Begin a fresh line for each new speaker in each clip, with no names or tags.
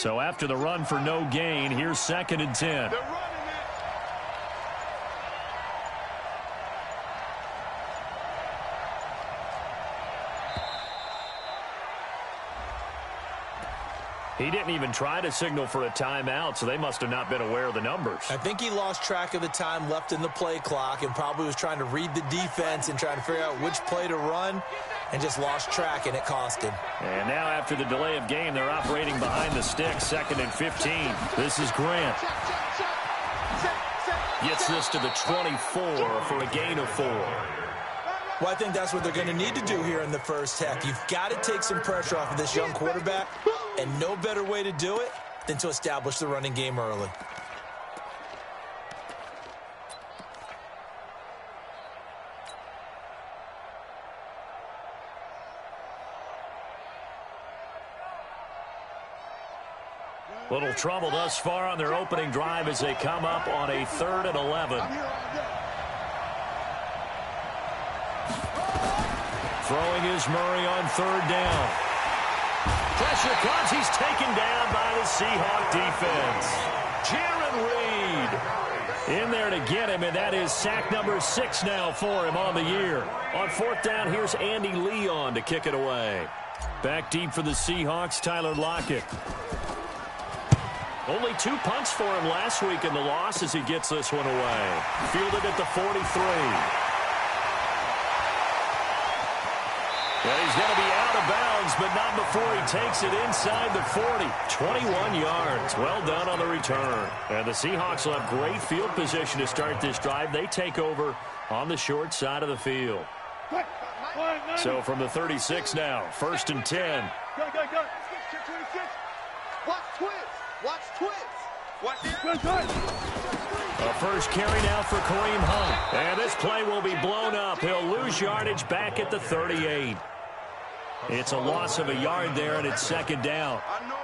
So after the run for no gain, here's 2nd and 10. He didn't even try to signal for a timeout, so they must have not been aware of the numbers.
I think he lost track of the time left in the play clock and probably was trying to read the defense and trying to figure out which play to run and just lost track, and it cost him.
And now after the delay of game, they're operating behind the sticks, 2nd and 15. This is Grant. Gets this to the 24 for a gain of 4.
Well, I think that's what they're going to need to do here in the first half. You've got to take some pressure off of this young quarterback, and no better way to do it than to establish the running game early.
Little trouble thus far on their opening drive as they come up on a 3rd and 11. Throwing is Murray on 3rd down. Pressure comes. He's taken down by the Seahawk defense. Jaron Reed in there to get him, and that is sack number 6 now for him on the year. On 4th down, here's Andy Leon to kick it away. Back deep for the Seahawks, Tyler Lockett. Only 2 punts for him last week in the loss as he gets this one away. Fielded at the 43. And he's going to be out of bounds, but not before he takes it inside the 40. 21 yards. Well done on the return. And the Seahawks will have great field position to start this drive. They take over on the short side of the field. So from the 36 now, 1st and 10.
Go. Watch twist. Watch twist. Watch it.
A first carry now for Kareem Hunt. And this play will be blown up. He'll lose yardage back at the 38. It's a loss of a yard there, and it's 2nd down.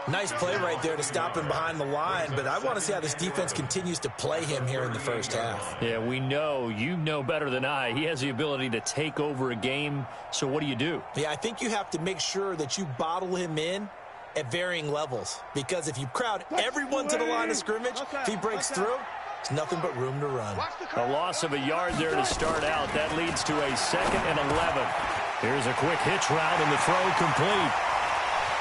Nice play right there to stop him behind the line, but I want to see how this defense continues to play him here in the first half.
Yeah, we know. You know better than I. He has the ability to take over a game, so what do?
Yeah, I think you have to make sure that you bottle him in at varying levels, because if you crowd everyone to the line of scrimmage, if he breaks through, it's nothing but room to run.
A loss of a yard there to start out. That leads to a 2nd and 11. Here's a quick hitch route, and the throw complete.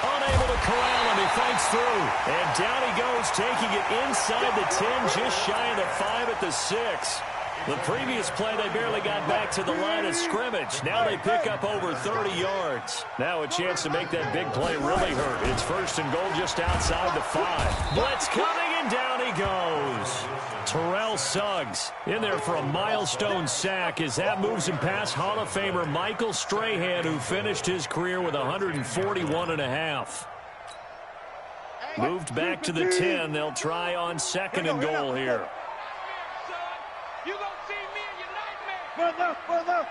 Unable to corral him. He fights through. And down he goes, taking it inside the 10, just shy of the 5 at the 6. The previous play, they barely got back to the line of scrimmage. Now they pick up over 30 yards. Now a chance to make that big play really hurt. It's 1st and goal just outside the 5. Blitz coming, and down he goes. Terrell Suggs in there for a milestone sack as that moves him past Hall of Famer Michael Strahan, who finished his career with 141.5. Moved back to the 10. They'll try on 2nd and goal here.
You gonna see me in your nightmare.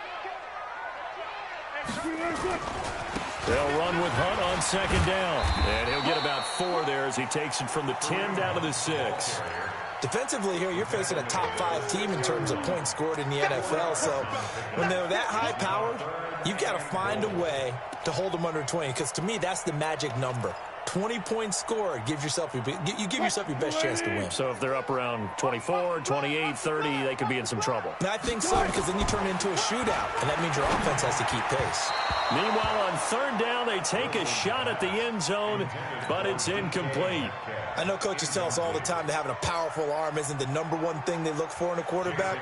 They'll run with Hunt on 2nd down. And he'll get about 4 there as he takes it from the 10 down to the 6.
Defensively here, you're facing a top 5 team in terms of points scored in the NFL. So when they're that high-powered, you've got to find a way to hold them under 20, because to me, that's the magic number. 20 points scored, you give yourself your best chance to win.
So if they're up around 24, 28, 30, they could be in some trouble.
And I think so, because then you turn it into a shootout, and that means your offense has to keep pace.
Meanwhile, on 3rd down, they take a shot at the end zone, but it's incomplete.
I know coaches tell us all the time that having a powerful arm isn't the #1 thing they look for in a quarterback.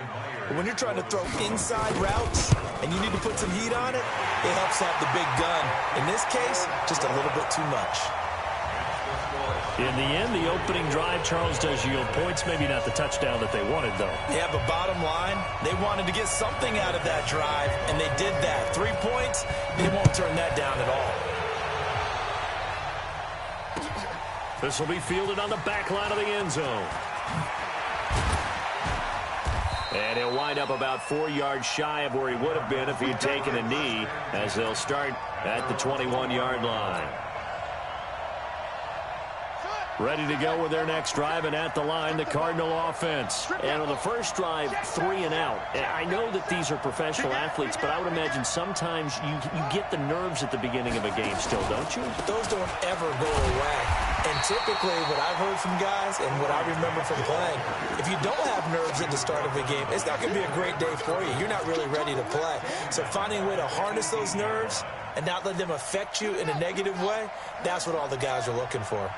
But when you're trying to throw inside routes and you need to put some heat on it, it helps have the big gun. In this case, just a little bit too much.
In the end, the opening drive, Charles, does yield points. Maybe not the touchdown that they wanted, though.
Yeah, but bottom line, they wanted to get something out of that drive, and they did that. 3 points, they won't turn that down at all.
This will be fielded on the back line of the end zone. And he'll wind up about 4 yards shy of where he would have been if he had taken a knee, as they'll start at the 21-yard line. Ready to go with their next drive, and at the line, the Cardinal offense.
And on the first drive, 3 and out. I know that these are professional athletes, but I would imagine sometimes you get the nerves at the beginning of a game still, don't you?
Those don't ever go away. And typically, what I've heard from guys and what I remember from playing, if you don't have nerves at the start of a game, it's not going to be a great day for you. You're not really ready to play. So finding a way to harness those nerves and not let them affect you in a negative way, that's what all the guys are looking for.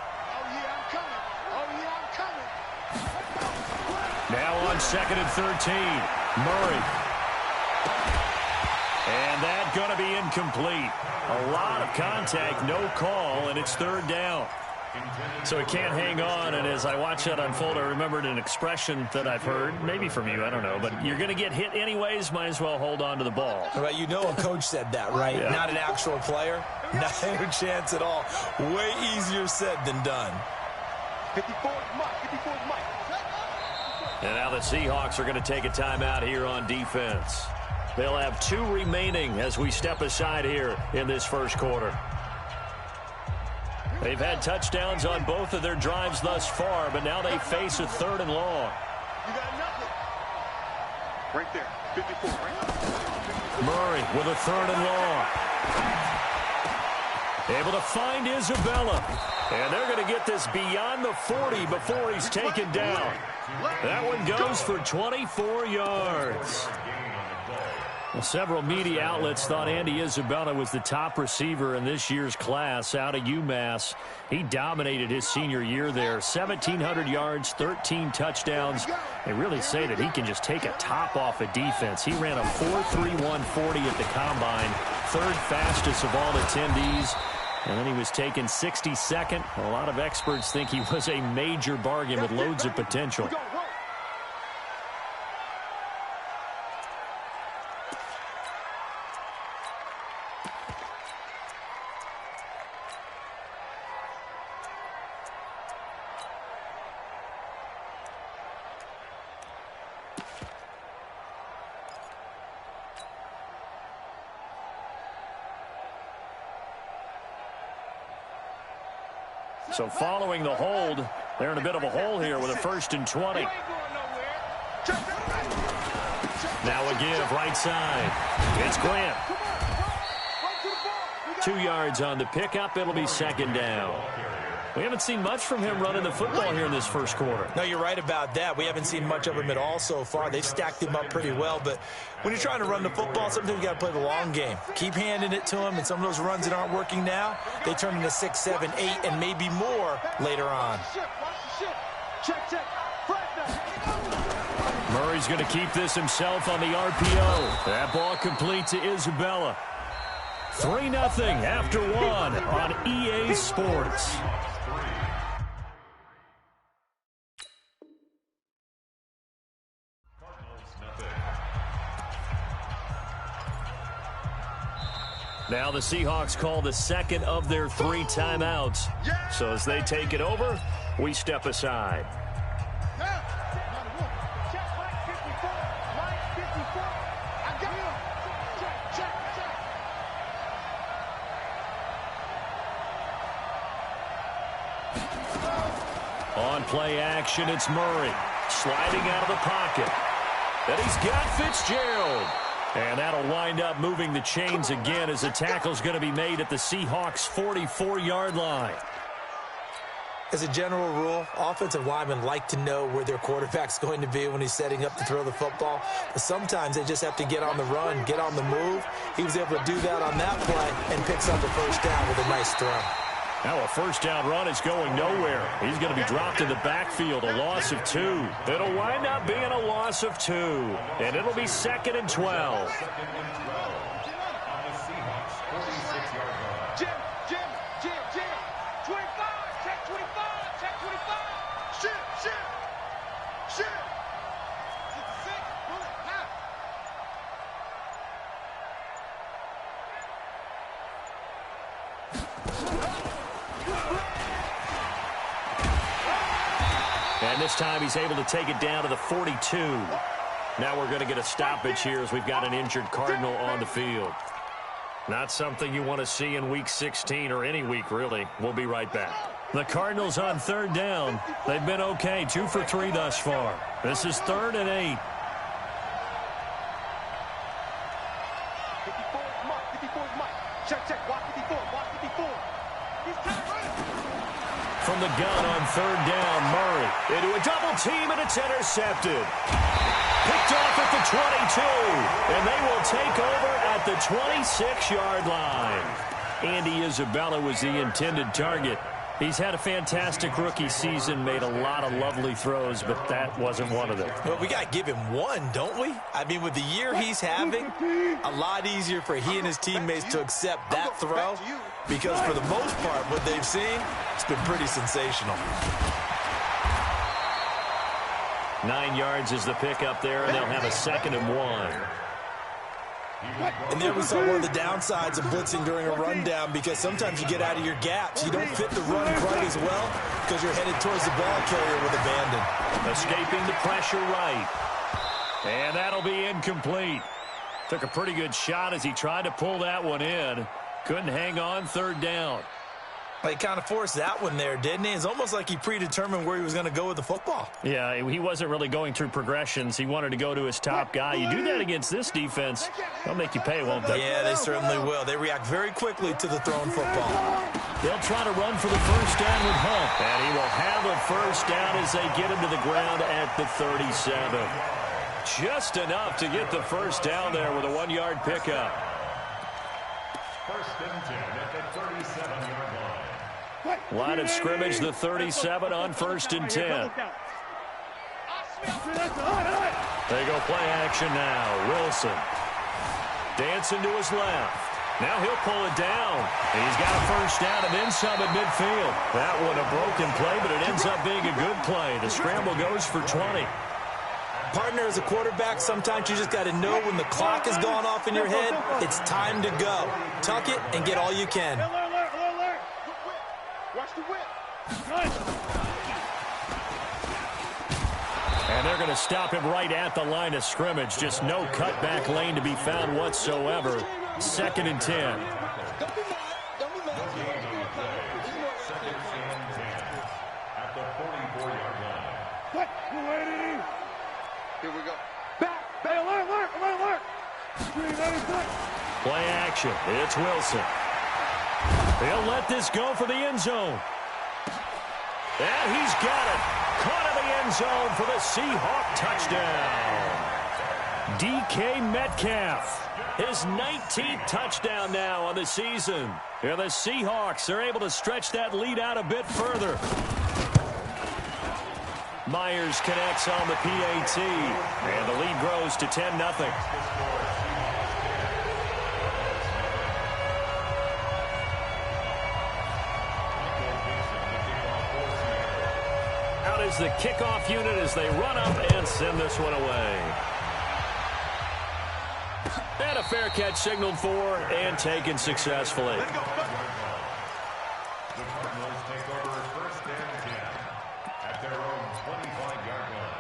Now on 2nd and 13, Murray. And that's going to be incomplete. A lot of contact, no call, and it's 3rd down. So he can't hang on, and as I watch that unfold, I remembered an expression that I've heard, maybe from you, I don't know, but you're going to get hit anyways, might as well hold on to the ball.
Right, you know a coach said that, right?
Yeah.
Not an actual player. Not a chance at all. Way easier said than done.
54's Mike. 54's Mike.
And now the Seahawks are going to take a timeout here on defense. They'll have 2 remaining as we step aside here in this first quarter. They've had touchdowns on both of their drives thus far, but now they face a 3rd and long.
You got nothing. Right there. 54. Right there.
Murray with a 3rd and long. Able to find Isabella. And they're going to get this beyond the 40 before he's taken down. That one goes for 24 yards. Well, several media outlets thought Andy Isabella was the top receiver in this year's class out of UMass. He dominated his senior year there. 1,700 yards, 13 touchdowns. They really say that he can just take a top off a defense. He ran a 4.31 40 at the combine, 3rd fastest of all attendees. And then he was taken 62nd. A lot of experts think he was a major bargain with loads of potential. So following the hold, they're in a bit of a hole here with a 1st and 20. Now a give right side. It's Grant. 2 yards on the pickup. It'll be 2nd down. We haven't seen much from him running the football here in this first quarter.
No, you're right about that. We haven't seen much of him at all so far. They've stacked him up pretty well, but when you're trying to run the football, sometimes you got to play the long game. Keep handing it to him, and some of those runs that aren't working now, they turn into 6, 7, 8, and maybe more later on.
Murray's going to keep this himself on the RPO. That ball complete to Isabella. 3-0 after 1 on EA Sports. Now the Seahawks call the 2nd of their 3 timeouts. So as they take it over, we step aside. On play action, it's Murray. Sliding out of the pocket. And he's got Fitzgerald. And that'll wind up moving the chains again as the tackle's going to be made at the Seahawks' 44-yard line.
As a general rule, offensive linemen like to know where their quarterback's going to be when he's setting up to throw the football. But sometimes they just have to get on the run, get on the move. He was able to do that on that play and picks up the 1st down with a nice throw.
Now a 1st down run is going nowhere. He's going to be dropped in the backfield, a loss of 2. It'll wind up being a loss of 2, and it'll be 2nd and 12.
Jim, 25, check 25, check 25. Shit. 66, bullet, now.
And this time he's able to take it down to the 42. Now we're going to get a stoppage here as we've got an injured Cardinal on the field. Not something you want to see in Week 16 or any week, really. We'll be right back. The Cardinals on third down. They've been okay, 2 for 3 thus far. This is 3rd and 8.
54 is Mike. 54 is Mike. Check. Watch 54. Watch 54. He's tight right.
From the gun on third down, Murray into a double team, and it's intercepted. Picked off at the 22, and they will take over at the 26-yard line. Andy Isabella was the intended target. He's had a fantastic rookie season, made a lot of lovely throws, but that wasn't one of them.
Well, we got to give him one, don't we? I mean, with the year he's having, a lot easier for he and his teammates to accept that throw because for the most part, what they've seen, it's been pretty sensational.
9 yards is the pickup there, and they'll have a 2nd and 1.
And there we saw one of the downsides of blitzing during a rundown because sometimes you get out of your gaps. You don't fit the run quite as well because you're headed towards the ball carrier with abandon.
Escaping the pressure right. And that'll be incomplete. Took a pretty good shot as he tried to pull that one in. Couldn't hang on, 3rd down.
He kind of forced that one there, didn't he? It's almost like he predetermined where he was going to go with the football.
Yeah, he wasn't really going through progressions. He wanted to go to his top guy. You do that against this defense, they'll make you pay, won't they?
Yeah, they certainly will. They react very quickly to the thrown football.
They'll try to run for the first down with Hunt. And he will have a first down as they get him to the ground at the 37. Just enough to get the first down there with a 1-yard pickup.
1st and 10 at the 37-yard line.
Line of scrimmage, the 37 on 1st and 10. They go play action now. Wilson dancing to his left. Now he'll pull it down. He's got a first down and then some at midfield. That one a broken play, but it ends up being a good play. The scramble goes for 20.
Partner, as a quarterback, sometimes you just got to know when the clock has gone off in your head, it's time to go. Tuck it and get all you can.
Watch the whip.
And they're going to stop him right at the line of scrimmage. Just no cutback lane to be found whatsoever. 2nd and 10.
Don't be mad. Don't be mad.
At the 44-yard line.
Here we go. Back. Alert.
Play action. It's Wilson. They'll let this go for the end zone. And he's got it. Caught in the end zone for the Seahawk touchdown. DK Metcalf, his 19th touchdown now on the season. And the Seahawks are able to stretch that lead out a bit further. Myers connects on the PAT, and the lead grows to 10-0. Out is the kickoff unit as they run up and send this one away. And a fair catch signaled for and taken successfully.
The Cardinals take over 1st and 10 at their own 25-yard line.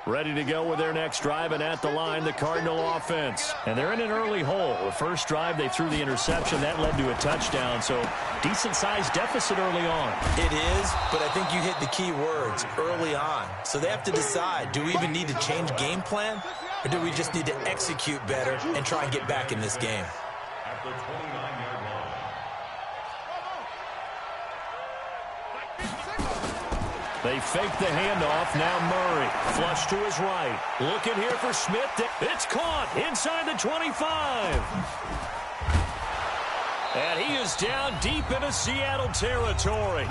Ready to go with their next drive, and at the line, the Cardinal offense. And they're in an early hole. The first drive, they threw the interception. That led to a touchdown, so decent-sized deficit early on.
It is, but I think you hit the key words, early on. So they have to decide, do we even need to change game plan, or do we just need to execute better and try and get back in this game?
At the 29-yard line.
They fake the handoff. Now Murray. Flush to his right. Looking here for Smith. It's caught inside the 25. And he is down deep into Seattle territory.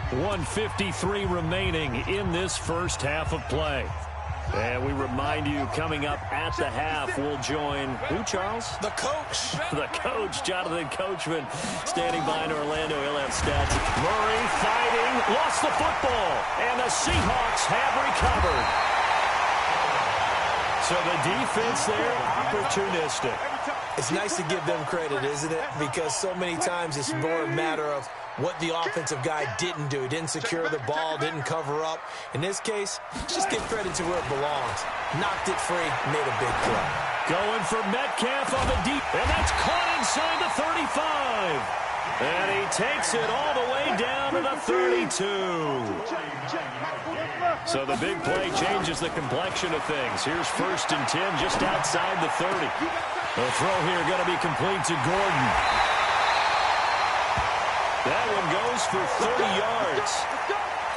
1:53 remaining in this first half of play. And we remind you, coming up at the half, we'll join who, Charles?
The coach.
The coach, Jonathan Coachman, standing by in Orlando. He'll have stats. Murray fighting, lost the football, and the Seahawks have recovered. So the defense there, opportunistic.
It's nice to give them credit, isn't it? Because so many times it's more a matter of what the offensive guy didn't do. He didn't secure the ball, didn't cover up. In this case, just give credit to where it belongs. Knocked it free, made a big play.
Going for Metcalf on the deep, and that's caught inside the 35. And he takes it all the way down to the 32. So the big play changes the complexion of things. Here's 1st and 10 just outside the 30. The throw here going to be complete to Gordon. That one goes for 30 yards.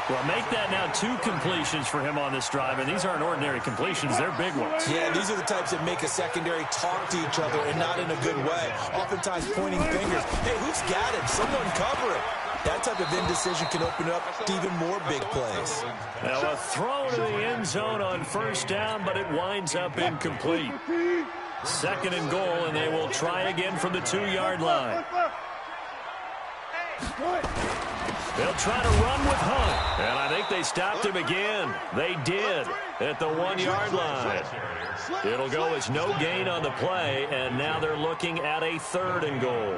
Well, make that now 2 completions for him on this drive, and these aren't ordinary completions. They're big ones.
Yeah, these are the types that make a secondary talk to each other, and not in a good way. Oftentimes pointing fingers. Hey, who's got him? Someone cover him. That type of indecision can open up to even more big plays.
Now a throw to the end zone on 1st down, but it winds up incomplete. 2nd and goal, and they will try again from the 2-yard line. They'll try to run with Hunt. And I think they stopped him again. They did at the 1-yard line. It'll go as no gain on the play, and now they're looking at a 3rd and goal.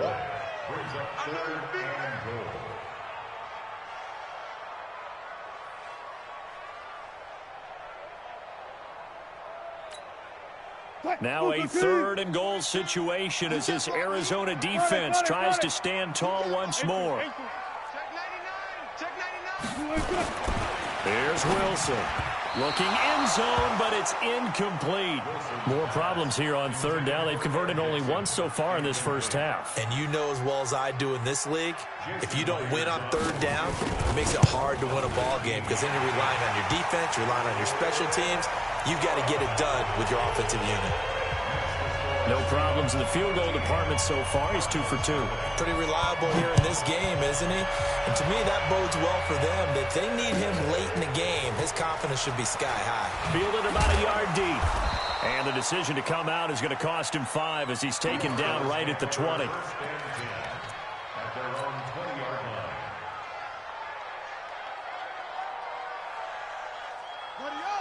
Now a 3rd and goal situation as this Arizona defense tries to stand tall once more. Here's Wilson. Looking end zone, but it's incomplete. More problems here on 3rd down. They've converted only once so far in this first half.
And you know as well as I do in this league, if you don't win on 3rd down, it makes it hard to win a ball game because then you're relying on your defense, you're relying on your special teams. You've got to get it done with your offensive unit.
No problems in the field goal department so far. He's 2 for 2.
Pretty reliable here in this game, isn't he? And to me, that bodes well for them. That they need him late in the game, his confidence should be sky high.
Fielded about a yard deep. And the decision to come out is going to cost him 5 as he's taken down right at the 20.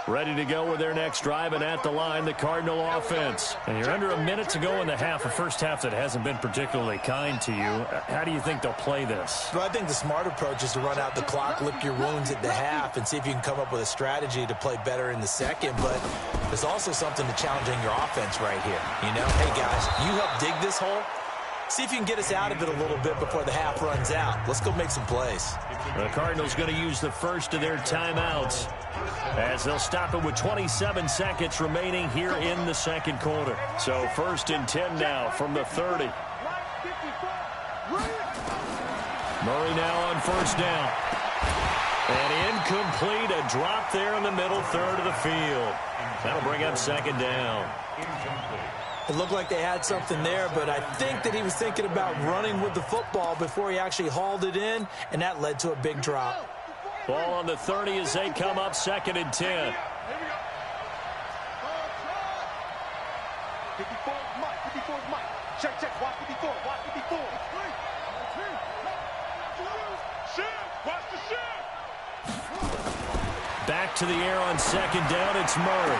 Ready to go with their next drive, and at the line, the Cardinal offense. And you're under a minute to go in the half, a first half that hasn't been particularly kind to you. How do you think they'll play this?
Well, I think the smart approach is to run out the clock, lick your wounds at the half, and see if you can come up with a strategy to play better in the second. But there's also something to challenging your offense right here. You know, hey, guys, you help dig this hole. See if you can get us out of it a little bit before the half runs out. Let's go make some plays.
The Cardinals going to use the first of their timeouts as they'll stop it with 27 seconds remaining here in the second quarter. So 1st and 10 now from the 30. Murray now on 1st down. And incomplete, a drop there in the middle third of the field. That'll bring up 2nd down.
It looked like they had something there, but I think that he was thinking about running with the football before he actually hauled it in, and that led to a big drop.
Ball on the 30 as they come up 2nd and 10.
54 is Mike. Check. Watch 54. Watch the shift.
Back to the air on 2nd down. It's Murray.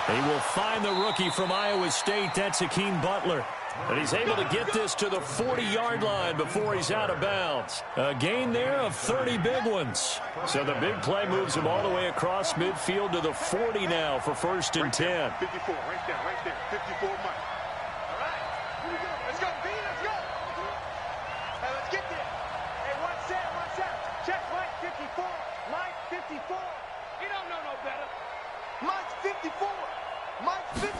He will find the rookie from Iowa State. That's Hakeem Butler. And he's able to get this to the 40-yard line before he's out of bounds. A gain there of 30 big ones. So the big play moves him all the way across midfield to the 40 now for 1st and 10.
54, right there. 54, Mike. All right, here we go. Let's go, B, let's go. Hey, let's get there. Hey, one set. Check, Mike, 54. Mike, 54. You don't know no better. Mike's 54. Mike's 54.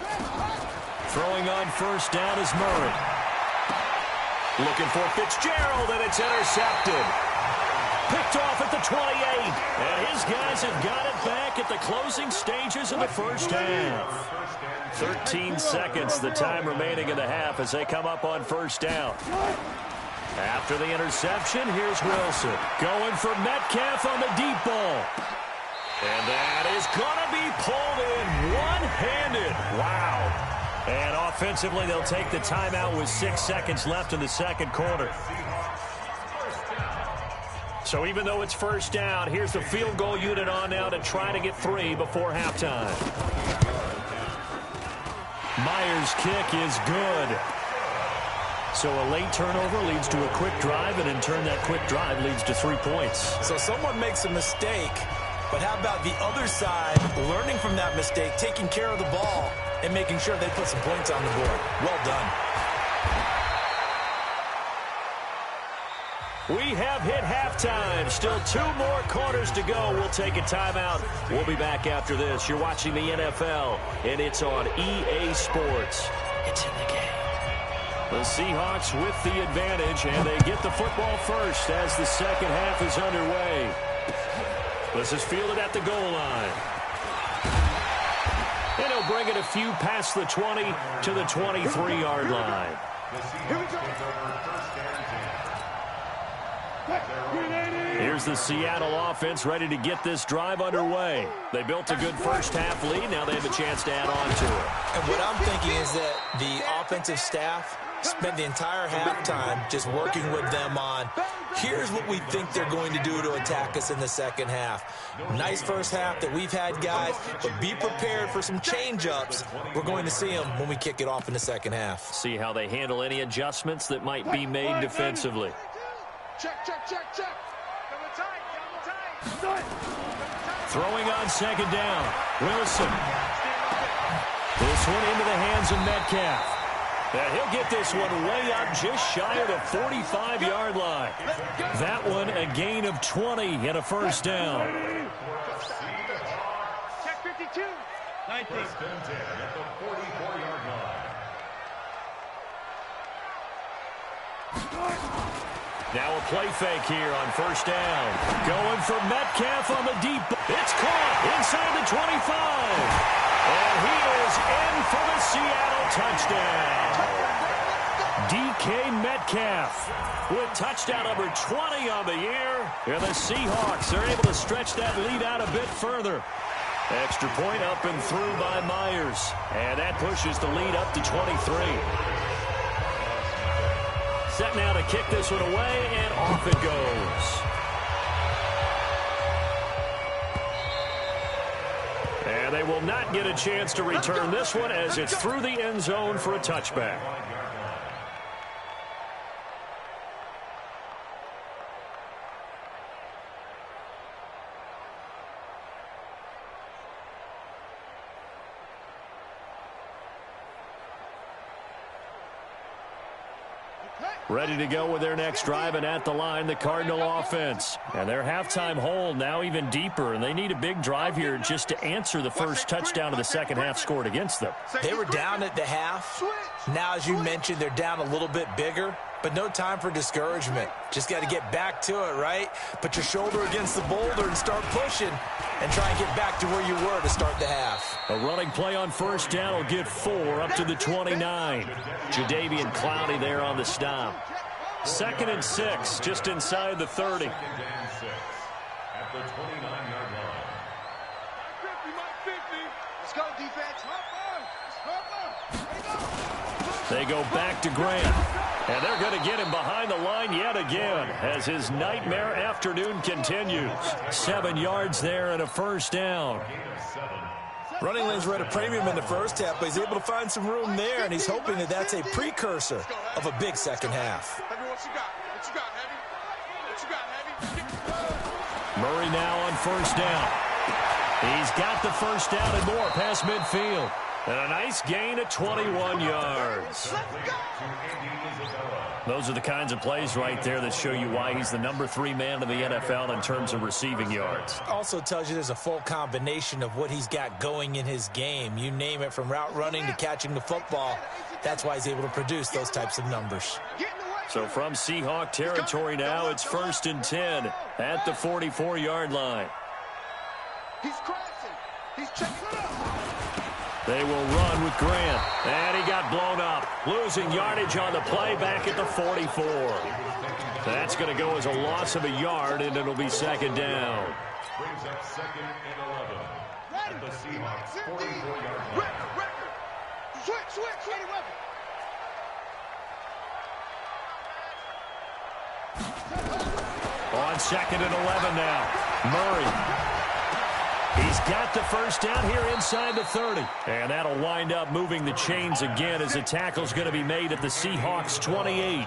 Throwing on 1st down is Murray. Looking for Fitzgerald, and it's intercepted. Picked off at the 28. And his guys have got it back at the closing stages of the first half. 13 seconds, the time remaining in the half as they come up on 1st down. After the interception, here's Wilson. Going for Metcalf on the deep ball. And that is going to be pulled in one-handed. Wow. And offensively, they'll take the timeout with 6 seconds left in the second quarter. So even though it's 1st down, here's the field goal unit on now to try to get 3 before halftime. Myers' kick is good. So a late turnover leads to a quick drive, and in turn that quick drive leads to 3 points.
So someone makes a mistake, but how about the other side learning from that mistake, taking care of the ball, and making sure they put some points on the board? Well done.
We have hit halftime. Still 2 more quarters to go. We'll take a timeout. We'll be back after this. You're watching the NFL, and it's on EA Sports. It's in the game. The Seahawks with the advantage, and they get the football first as the second half is underway. This is fielded at the goal line. And he'll bring it a few past the 20 to the 23-yard line.
Here we go.
Here's the Seattle offense ready to get this drive underway. They built a good first half lead. Now they have a chance to add on to it.
And what I'm thinking is that the offensive staff spent the entire halftime just working with them on, here's what we think they're going to do to attack us in the second half. Nice first half that we've had, guys, but be prepared for some change-ups. We're going to see them when we kick it off in the second half.
See how they handle any adjustments that might be made defensively.
Check, check, check, check. Double tight, double tight.
Throwing on second down. Wilson. This one into the hands of Metcalf. And he'll get this one way up just shy of the 45-yard line. That one a gain of 20 and a first down.
Check 52. 19.
First and 10 at the 44-yard line.
Now a play fake here on first down. Going for Metcalf on the deep. It's caught inside the 25. And he is in for the Seattle touchdown. DK Metcalf with touchdown number 20 on the year. And the Seahawks are able to stretch that lead out a bit further. Extra point up and through by Myers. And that pushes the lead up to 23. Set now to kick this one away, and off it goes. And they will not get a chance to return this one as it's through the end zone for a touchback. Ready to go with their next drive, and at the line, the Cardinal offense. And their halftime hold now even deeper, and they need a big drive here just to answer the first touchdown of the second half scored against them.
They were down at the half. Now, as you mentioned, they're down a little bit bigger, but no time for discouragement. Just got to get back to it, right? Put your shoulder against the boulder and start pushing and try and get back to where you were to start the half.
A running play on first down will get 4 up to the 29. Jadeveon Clowney there on the stop. 2nd and 6, just inside the 30.
2nd and 6 at the 29-yard line.
50. Let's go, defense.
They go back to Grant. And they're going to get him behind the line yet again as his nightmare afternoon continues. 7 yards there and a first down.
Running lanes were at a premium in the first half, but he's able to find some room there, and he's hoping that that's a precursor of a big second half.
Murray now on first down. He's got the first down and more past midfield. And a nice gain of 21 yards. Those are the kinds of plays right there that show you why he's the number 3 man in the NFL in terms of receiving yards.
Also tells you there's a full combination of what he's got going in his game. You name it, from route running to catching the football. That's why he's able to produce those types of numbers.
So from Seahawk territory now, it's 1st and 10 at the 44-yard line.
He's crashing. He's checking it up.
They will run with Grant. And he got blown up. Losing yardage on the play back at the 44. That's going to go as a loss of a yard, and it'll be 2nd down.
Brings up 2nd and 11 at the Seahawks 44-yard line.
Record. Switch. Ready, weapon.
On 2nd and 11 now. Murray. He's got the first down here inside the 30. And that'll wind up moving the chains again as the tackle's going to be made at the Seahawks 28.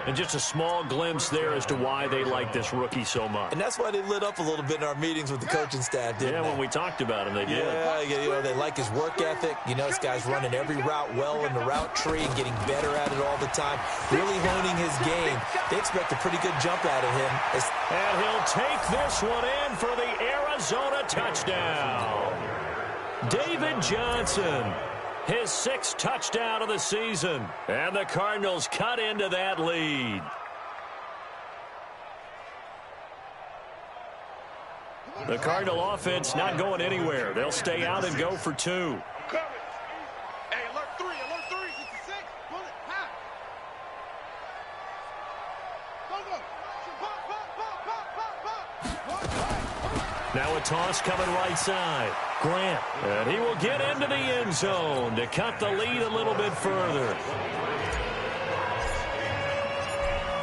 And just a small glimpse there as to why they like this rookie so much.
And that's why they lit up a little bit in our meetings with the coaching staff, didn't they?
When we talked about him, they did.
Yeah, they like his work ethic. This guy's running every route well in the route tree and getting better at it all the time, really honing his game. They expect a pretty good jump out of him.
And he'll take this one in for the Arizona touchdown. David Johnson. His 6th touchdown of the season. And the Cardinals cut into that lead. The Cardinal offense not going anywhere. They'll stay out and go for 2.
Hey, alert 3, 66. Pull it, high. Go.
Now a toss coming right side. Grant, and he will get into the end zone to cut the lead a little bit further.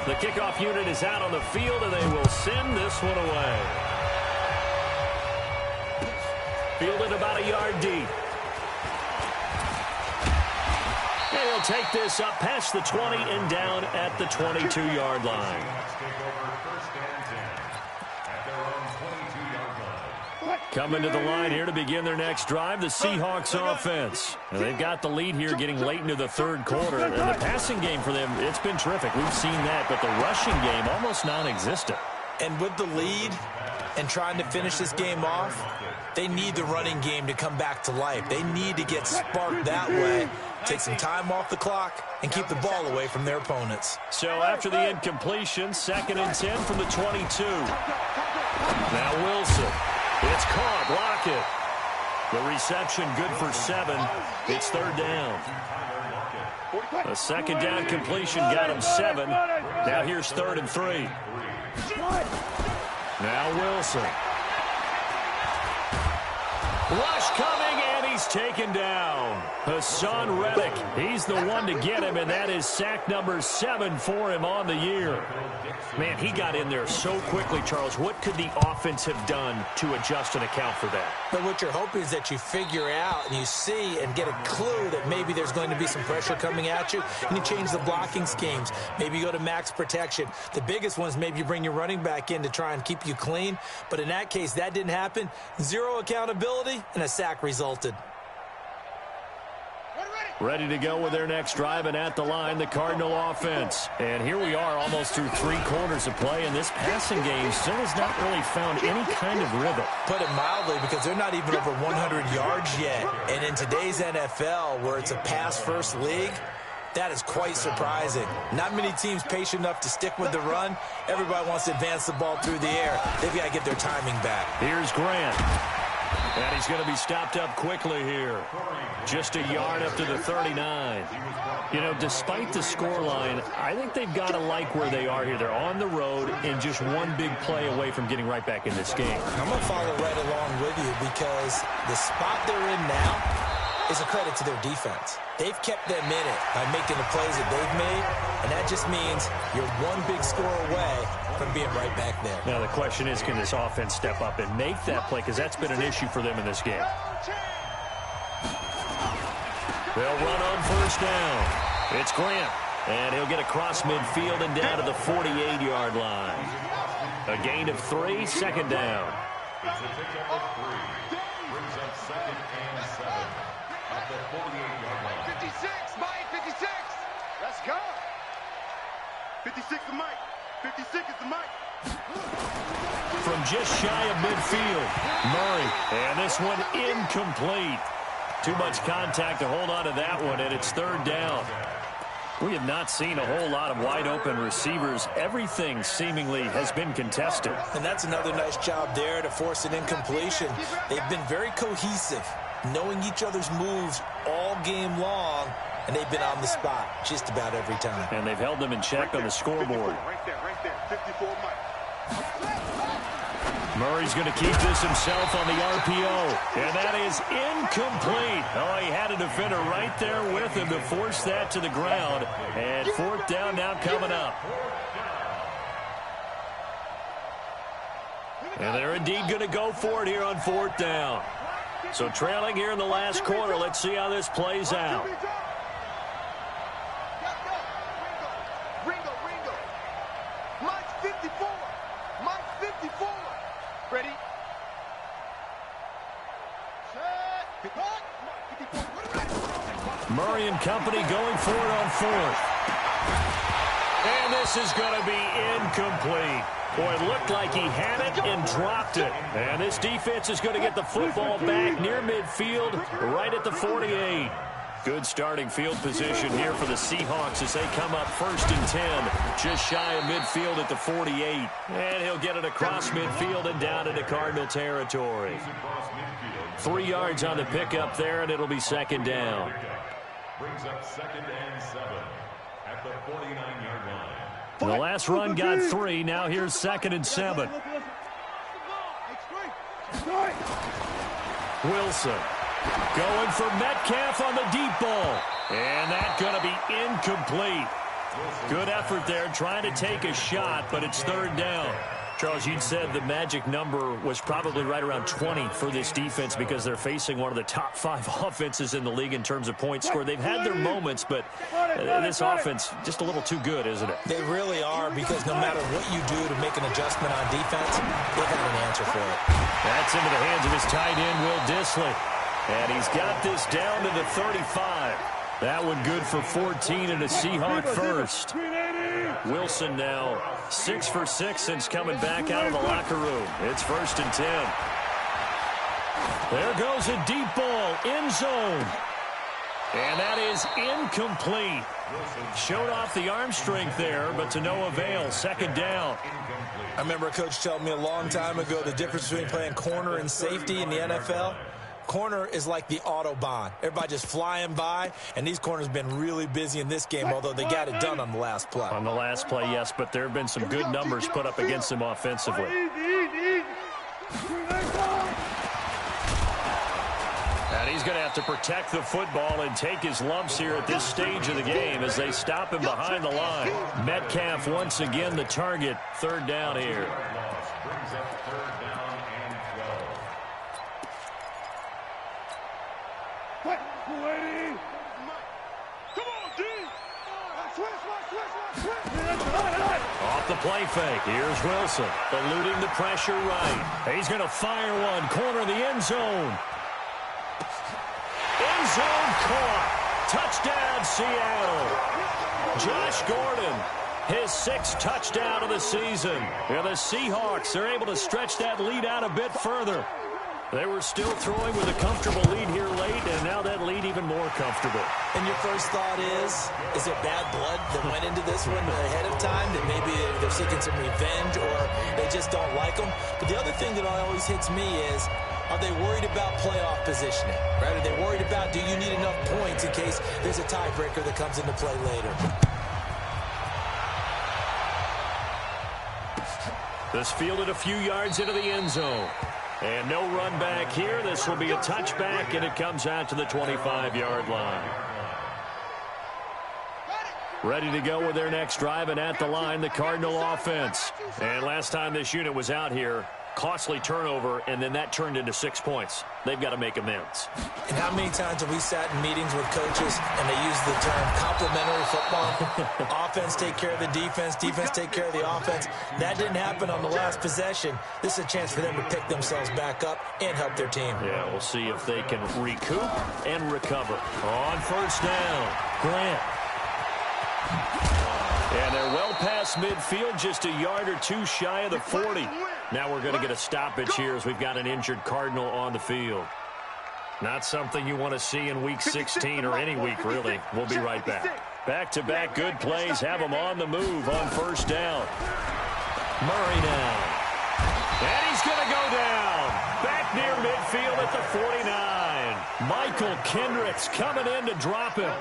The kickoff unit is out on the field, and they will send this one away. Fielded about a yard deep. And he'll take this up past the 20 and down at the 22-yard line. Coming to the line here to begin their next drive, the Seahawks offense. And they've got the lead here getting late into the 3rd quarter. And the passing game for them, it's been terrific. We've seen that, but the rushing game almost non-existent.
And with the lead and trying to finish this game off, they need the running game to come back to life. They need to get sparked that way, take some time off the clock, and keep the ball away from their opponents.
So after the incompletion, 2nd and 10 from the 22. Now Wilson. It's caught. Lockett. The reception good for 7. It's 3rd down. A 2nd down completion got him 7. Now here's 3rd and 3. Now Wilson. Rush coming, and he's taken down. Hassan Reddick. He's the one to get him, and that is sack number 7 for him on the year. Man, he got in there so quickly, Charles. What could the offense have done to adjust and account for that?
But what you're hoping is that you figure out and you see and get a clue that maybe there's going to be some pressure coming at you, and you change the blocking schemes. Maybe you go to max protection. The biggest ones, maybe you bring your running back in to try and keep you clean. But in that case, that didn't happen. 0 accountability, and a sack resulted.
Ready to go with their next drive, and at the line, the Cardinal offense. And here we are almost through 3 quarters of play, and this passing game still has not really found any kind of rhythm.
Put it mildly, because they're not even over 100 yards yet. And in today's NFL, where it's a pass-first league, that is quite surprising. Not many teams patient enough to stick with the run. Everybody wants to advance the ball through the air. They've got to get their timing back.
Here's Grant. And he's going to be stopped up quickly here. Just a yard up to the 39. Despite the scoreline, I think they've got to like where they are here. They're on the road and just one big play away from getting right back in this game.
I'm going to follow right along with you, because the spot they're in now is a credit to their defense. They've kept them in it by making the plays that they've made, and that just means you're one big score away from being right back there.
Now the question is, can this offense step up and make that play, because that's been an issue for them in this game. They'll run on 1st down. It's Grant, and he'll get across midfield and down to the 48-yard line. A gain of 3, 2nd down.
It's a pickup of 3. Brings up 2nd and 7 at the 48-yard line.
56, Mike, 56. Let's go. 56 to Mike. 56 is the Mike.
From just shy of midfield, Murray, and this one incomplete. Too much contact to hold on to that one, and it's 3rd down. We have not seen a whole lot of wide-open receivers. Everything seemingly has been contested.
And that's another nice job there to force an incompletion. They've been very cohesive, knowing each other's moves all game long, and they've been on the spot just about every time.
And they've held them in check on the scoreboard.
Right there. 54 Mike.
Murray's going to keep this himself on the RPO. And that is incomplete. Oh, he had a defender right there with him to force that to the ground. And 4th down now coming up.
And they're indeed going to go for it here on 4th down. So trailing here in the last quarter. Let's see how this plays out.
Ready?
Murray and company going for it on 4th. And this is going to be incomplete. Boy, it looked like he had it and dropped it. And this defense is going to get the football back near midfield, right at the 48. Good starting field position here for the Seahawks as they come up 1st and 10, just shy of midfield at the 48. And he'll get it across midfield and down into Cardinal territory. 3 yards on the pickup there, and it'll be 2nd down.
Brings up 2nd and 7 at the 49-yard line.
The last run got 3. Now here's 2nd and 7. Wilson going for Metcalf on the deep ball. And that's going to be incomplete. Good effort there trying to take a shot, but it's 3rd down. Charles, you'd said the magic number was probably right around 20 for this defense because they're facing one of the top 5 offenses in the league in terms of points scored. They've had their moments, but this offense just a little too good, isn't it?
They really are, because no matter what you do to make an adjustment on defense, they've got an answer for it.
That's into the hands of his tight end, Will Dissly. And he's got this down to the 35. That one good for 14 and a Seahawk first. Wilson now 6 for 6 since coming back out of the locker room. It's 1st and 10. There goes a deep ball, end zone. And that is incomplete. Showed off the arm strength there, but to no avail. 2nd down.
I remember a coach telling me a long time ago the difference between playing corner and safety in the NFL. Corner is like the Autobahn. Everybody just flying by, and these corners have been really busy in this game, although they got it done on the last play.
On the last play, yes, but there have been some good numbers put up against them offensively. And he's going to have to protect the football and take his lumps here at this stage of the game as they stop him behind the line. Metcalf once again the target. 3rd down here.
Brings up 3rd down and 12.
Off the play fake. Here's Wilson, eluding the pressure right. He's going to fire one. Corner of the end zone. End zone caught. Touchdown, Seattle. Josh Gordon, his 6th touchdown of the season. And the Seahawks, they're able to stretch that lead out a bit further. They were still throwing with a comfortable lead here late, and now that lead even more comfortable.
And your first thought is there bad blood that went into this one ahead of time, that maybe they're seeking some revenge or they just don't like them? But the other thing that always hits me is, are they worried about playoff positioning? Right? Are they worried about, do you need enough points in case there's a tiebreaker that comes into play later?
This fielded a few yards into the end zone. And no run back here. This will be a touchback, and it comes out to the 25-yard line. Ready to go with their next drive, and at the line, the Cardinal offense. And last time this unit was out here, costly turnover, and then that turned into 6 points. They've got to make amends.
And how many times have we sat in meetings with coaches and they use the term complementary football? Offense take care of the defense, defense take care of the offense. That didn't happen on the last possession. This is a chance for them to pick themselves back up and help their team.
Yeah, we'll see if they can recoup and recover. On 1st down, Grant. And they're well past midfield, just a yard or two shy of the 40. Now we're going to get a stoppage here as we've got an injured Cardinal on the field. Not something you want to see in Week 16 or any week, really. We'll be right back. Back-to-back good plays have them on the move on 1st down. Murray now. And he's going to go down. Back near midfield at the 49. Michael Kendricks coming in to drop him.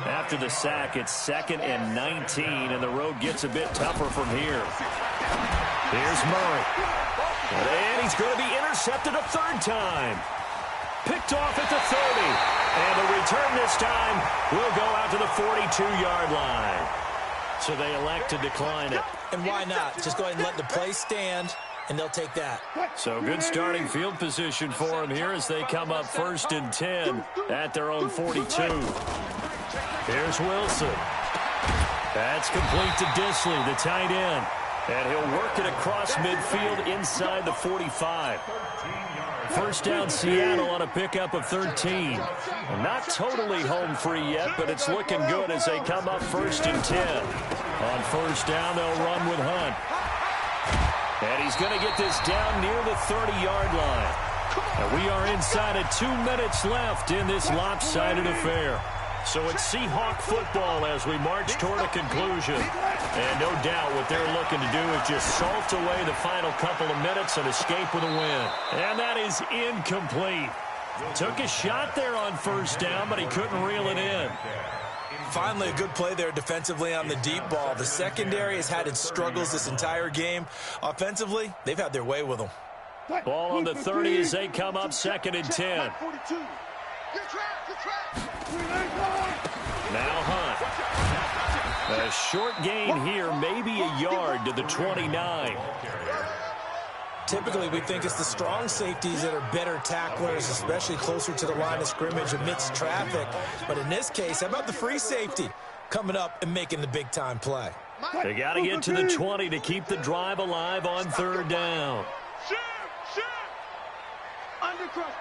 After the sack, it's 2nd and 19, and the road gets a bit tougher from here. Here's Murray. And he's going to be intercepted a 3rd time. Picked off at the 30. And the return this time will go out to the 42-yard line. So they elect to decline it.
And why not? Just go ahead and let the play stand and they'll take that.
So good starting field position for them here as they come up 1st and 10 at their own 42. Here's Wilson. That's complete to Disley, the tight end. And he'll work it across midfield inside the 45. First down Seattle on a pickup of 13. Not totally home free yet, but it's looking good as they come up 1st and 10. On first down, they'll run with Hunt. And he's going to get this down near the 30-yard line. And we are inside of 2 minutes left in this lopsided affair. So it's Seahawk football as we march toward a conclusion. And no doubt what they're looking to do is just salt away the final couple of minutes and escape with a win. And that is incomplete. Took a shot there on first down, but he couldn't reel it in.
Finally, a good play there defensively on the deep ball. The secondary has had its struggles this entire game. Offensively, they've had their way with them.
Ball on the 30 as they come up 2nd and 10. Now Hunt. A short gain here, maybe a yard to the 29.
Typically, we think it's the strong safeties that are better tacklers, especially closer to the line of scrimmage amidst traffic. But in this case, how about the free safety coming up and making the big-time play?
They got to get to the 20 to keep the drive alive on 3rd down.
Shoot! Undercrush.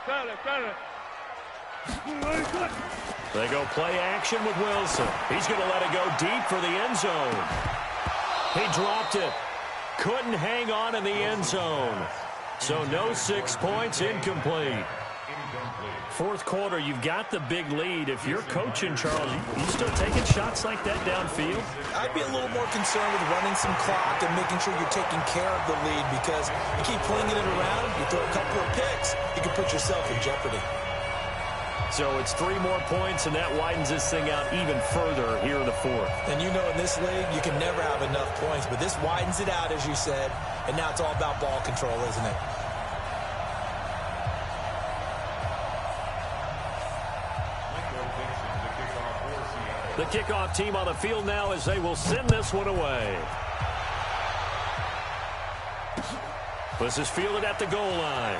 Got it.
They go play action with Wilson. He's going to let it go deep for the end zone. He dropped it. Couldn't hang on in the end zone. So no 6 points, incomplete. 4th quarter, you've got the big lead. If you're coaching, Charles, you still taking shots like that downfield?
I'd be a little more concerned with running some clock and making sure you're taking care of the lead, because you keep flinging it around, you throw a couple of picks, you can put yourself in jeopardy.
So it's 3 more points, and that widens this thing out even further here in the 4th.
And you know in this league, you can never have enough points, but this widens it out, as you said, and now it's all about ball control, isn't it?
The kickoff team on the field now as they will send this one away. This is fielded at the goal line.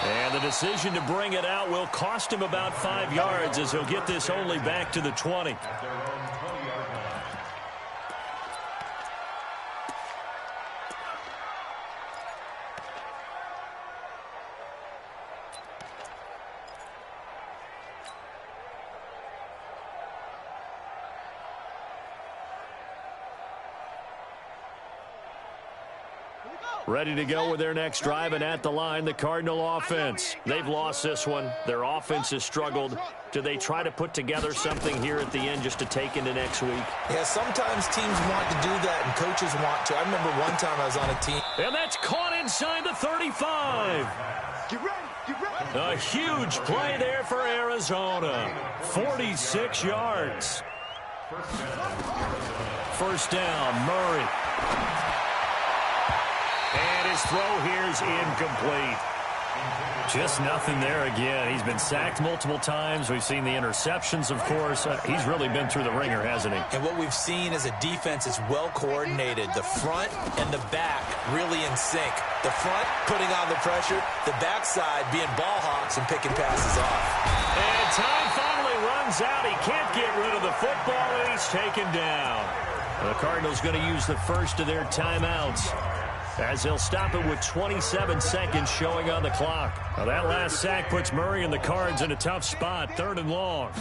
And the decision to bring it out will cost him about 5 yards as he'll get this only back to the 20. Ready to go with their next drive, and at the line, the Cardinal offense. They've lost this one. Their offense has struggled. Do they try to put together something here at the end just to take into next week?
Yeah, sometimes teams want to do that, and coaches want to. I remember one time I was on a team.
And that's caught inside the 35.
Get ready.
A huge play there for Arizona. 46 yards. First down, Murray. And his throw here is incomplete. Just nothing there again. He's been sacked multiple times. We've seen the interceptions, of course. He's really been through the ringer, hasn't he?
And what we've seen is a defense is well coordinated. The front and the back really in sync. The front putting on the pressure, the backside being ball hawks and picking passes off.
And time finally runs out. He can't get rid of the football, and he's taken down. The Cardinals going to use the first of their timeouts, as they'll stop it with 27 seconds showing on the clock. Now that last sack puts Murray and the Cards in a tough spot, 3rd and long.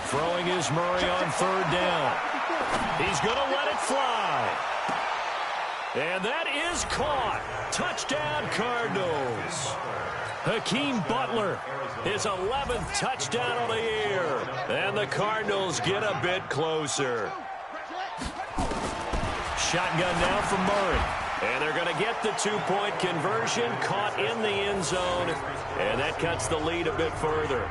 Throwing is Murray on 3rd down. He's going to let it fly. And that is caught. Touchdown, Cardinals. Hakeem Butler, his 11th touchdown on the year. And the Cardinals get a bit closer. Shotgun now from Murray. And they're going to get the 2-point conversion, caught in the end zone. And that cuts the lead a bit further.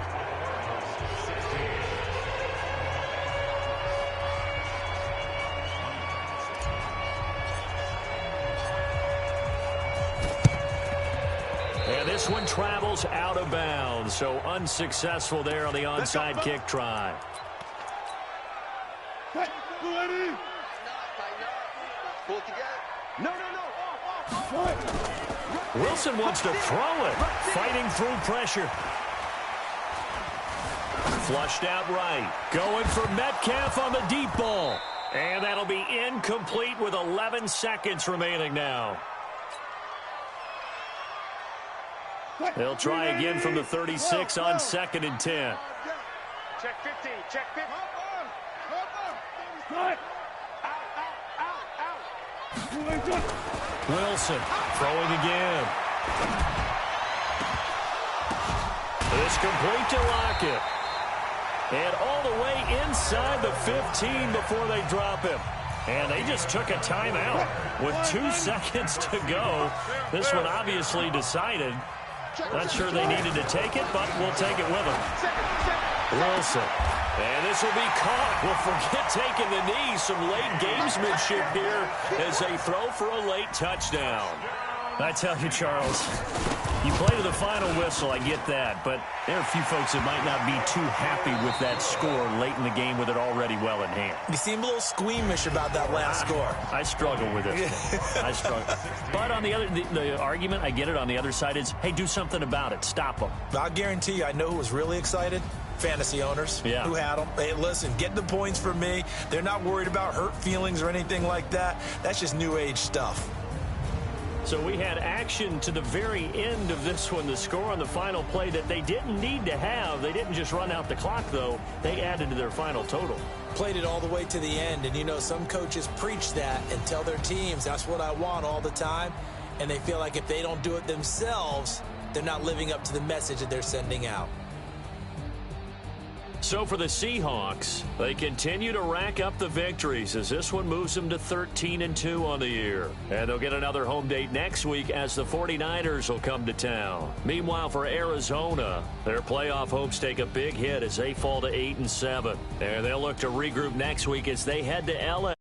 And this one travels out of bounds. So unsuccessful there on the onside kick try.
Pull it together. No.
Wilson wants to throw it, fighting through pressure. Flushed out right. Going for Metcalf on the deep ball. And that'll be incomplete with 11 seconds remaining now. They'll try again from the 36 on 2nd and 10.
Check 15. Check 15.
Wilson throwing again. It's complete to Lockett. And all the way inside the 15 before they drop him. And they just took a timeout with 2 seconds to go. This one obviously decided. Not sure they needed to take it, but we'll take it with them. Wilson. And this will be caught. Well, forget taking the knee. Some late gamesmanship here as they throw for a late touchdown. I tell you, Charles, you play to the final whistle, I get that, but there are a few folks that might not be too happy with that score late in the game with it already well in hand.
You seem a little squeamish about that last score.
I struggle with it. I struggle. But on the other, the argument, I get it, on the other side is, hey, do something about it. Stop them.
I'll guarantee you, I know who was really excited. Fantasy owners who had them. Hey, listen, get the points for me. They're not worried about hurt feelings or anything like that. That's just new age stuff.
So we had action to the very end of this one. The score on the final play that they didn't need to have. They didn't just run out the clock, though. They added to their final total.
Played it all the way to the end. And, you know, some coaches preach that and tell their teams, that's what I want all the time. And they feel like if they don't do it themselves, they're not living up to the message that they're sending out.
So for the Seahawks, they continue to rack up the victories as this one moves them to 13-2 on the year. And they'll get another home date next week as the 49ers will come to town. Meanwhile, for Arizona, their playoff hopes take a big hit as they fall to 8-7. And they'll look to regroup next week as they head to LA.